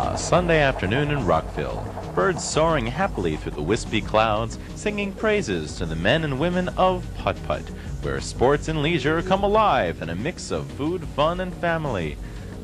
A Sunday afternoon in Rockville, birds soaring happily through the wispy clouds, singing praises to the men and women of Putt-Putt, where sports and leisure come alive in a mix of food, fun, and family.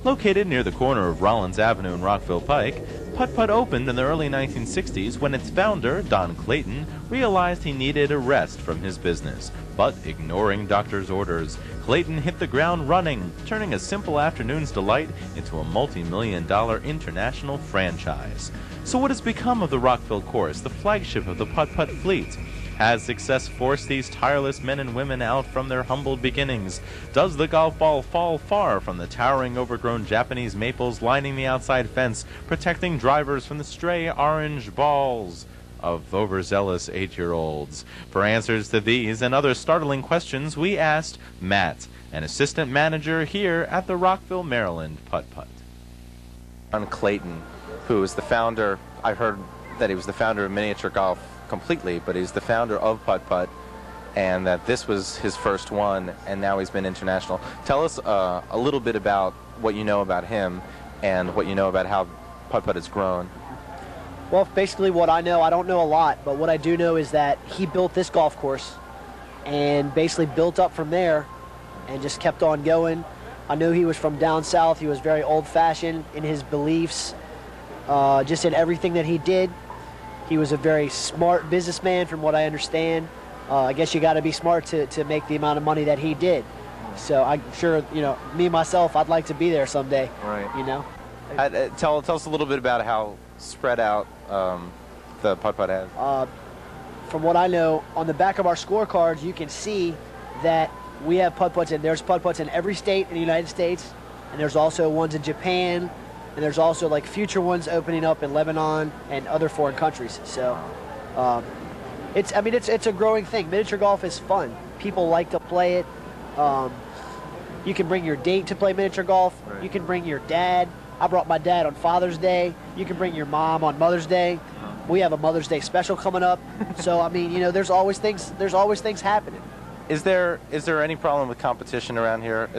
Located near the corner of Rollins Avenue and Rockville Pike, Putt-Putt opened in the early 1960s when its founder, Don Clayton, realized he needed a rest from his business. But ignoring doctor's orders, Clayton hit the ground running, turning a simple afternoon's delight into a multi-million-dollar international franchise. So what has become of the Rockville course, the flagship of the Putt-Putt fleet? Has success forced these tireless men and women out from their humble beginnings? Does the golf ball fall far from the towering overgrown Japanese maples lining the outside fence, protecting drivers from the stray orange balls of overzealous 8-year-olds? For answers to these and other startling questions, we asked Matt, an assistant manager here at the Rockville, Maryland Putt-Putt. Don Clayton, who is the founder, I heard that he was the founder of miniature golf completely, but he's the founder of Putt-Putt, and that this was his first one, and now he's been international. Tell us a little bit about what you know about him and what you know about how Putt-Putt has grown. Well, basically what I know, I don't know a lot, but what I do know is that he built this golf course and basically built up from there and just kept on going. I knew he was from down south. He was very old-fashioned in his beliefs, just in everything that he did. He was a very smart businessman from what I understand. I guess you got to be smart to make the amount of money that he did. So I'm sure, you know, me myself, I'd like to be there someday. Right. You know. Tell us a little bit about how spread out the Putt-Putt has. From what I know, on the back of our scorecards, you can see that we have Putt-Putts, and there's Putt-Putts in every state in the United States, and there's also ones in Japan, and there's also like future ones opening up in Lebanon and other foreign countries. So it's a growing thing. Miniature golf is fun. People like to play it. You can bring your date to play miniature golf. Right. You can bring your dad. I brought my dad on Father's Day. You can bring your mom on Mother's Day. We have a Mother's Day special coming up. So I mean, you know, there's always things happening. Is there any problem with competition around here?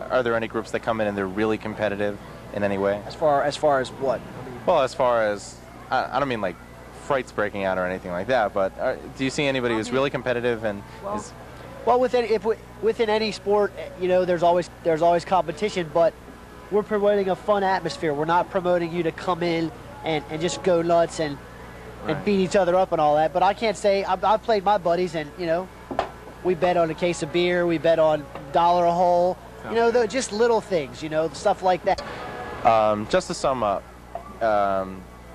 Are there any groups that come in and they're really competitive in any way? As far as what? Well, as far as I don't mean like fights breaking out or anything like that, but do you see anybody who's really competitive and is? Well, within any sport, you know, there's always competition, but we're promoting a fun atmosphere. We're not promoting you to come in and just go nuts and beat each other up and all that. But I can't say I've played my buddies, and you know, we bet on a case of beer, we bet on $1 a hole, you know, just little things, you know, stuff like that. Just to sum up,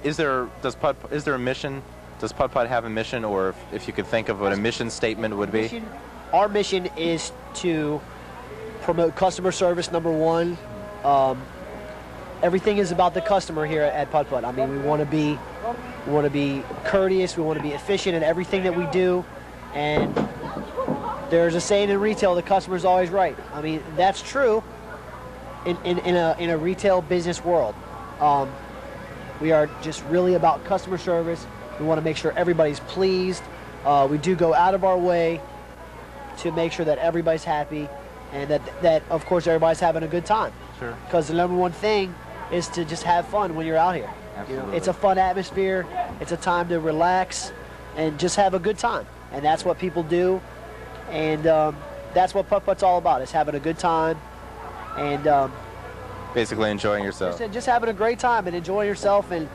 is there a mission? Does Putt-Putt have a mission, or if you could think of what a mission statement would be? Our mission is to promote customer service, number one. Everything is about the customer here at Putt-Putt. I mean, we want to be courteous, we want to be efficient in everything that we do, and there's a saying in retail, the customer's always right. I mean, that's true in a retail business world. We are just really about customer service. We want to make sure everybody's pleased. We do go out of our way to make sure that everybody's happy, and that of course everybody's having a good time. Sure. Because the number one thing is to just have fun when you're out here. Absolutely. You know, it's a fun atmosphere. It's a time to relax and just have a good time, and that's what people do. And that's what Putt-Putt's all about, is having a good time and basically enjoying yourself. Just having a great time and enjoying yourself and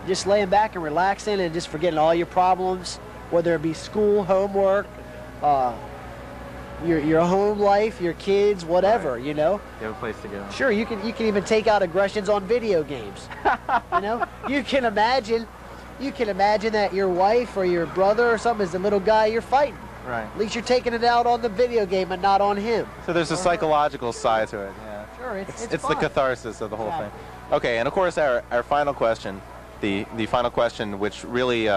just laying back and relaxing and just forgetting all your problems, whether it be school, homework, your home life, your kids, whatever, right. You know. You have a place to go. Sure, you can even take out aggressions on video games. You know, you can imagine that your wife or your brother or something is the little guy you're fighting. Right. At least you're taking it out on the video game and not on him. So there's a psychological side to it. Yeah. Sure, it's the catharsis of the whole thing. Okay, and of course our final question, the final question, which really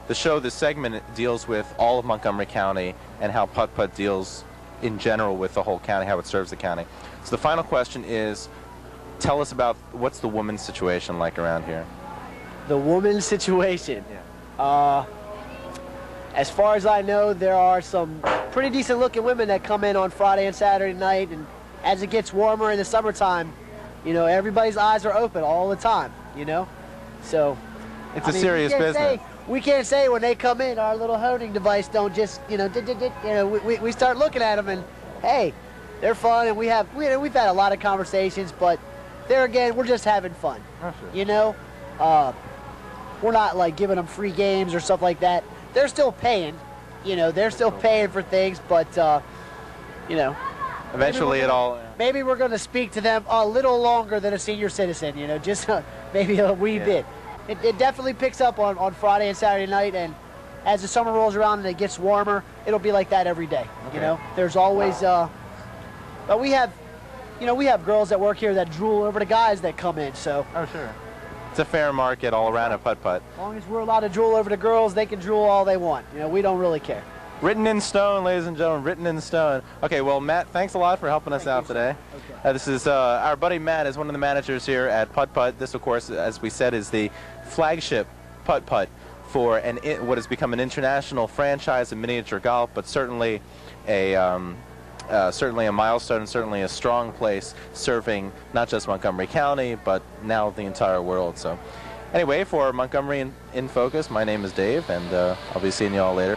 this segment deals with all of Montgomery County and how Putt-Putt deals in general with the whole county, how it serves the county. So the final question is, tell us about what's the woman's situation like around here. The woman's situation. Yeah. As far as I know, there are some pretty decent looking women that come in on Friday and Saturday night, and as it gets warmer in the summertime, you know, everybody's eyes are open all the time. you know? So it's a serious business. We can't say when they come in, our little honing device don't just, you know, we start looking at them and, hey, they're fun, and we've had a lot of conversations, but there again, we're just having fun. Oh, sure. You know? We're not like giving them free games or stuff like that. They're still paying, you know, they're still paying for things, but, you know. Eventually maybe we're going to speak to them a little longer than a senior citizen, you know, just maybe a wee bit. It definitely picks up on Friday and Saturday night, and as the summer rolls around and it gets warmer, it'll be like that every day, you know. There's always, but we have, you know, we have girls that work here that drool over the guys that come in, so. Oh, sure. It's a fair market all around at Putt-Putt. As long as we're allowed to drool over the girls, they can drool all they want. You know, we don't really care. Written in stone, ladies and gentlemen, written in stone. Okay, well, Matt, thanks a lot for helping us out today. Okay. This is our buddy Matt, is one of the managers here at Putt-Putt. This, of course, as we said, is the flagship Putt-Putt for what has become an international franchise in miniature golf, but certainly a milestone, certainly a strong place serving not just Montgomery County, but now the entire world. So anyway, for Montgomery in Focus, my name is Dave, and I'll be seeing you all later.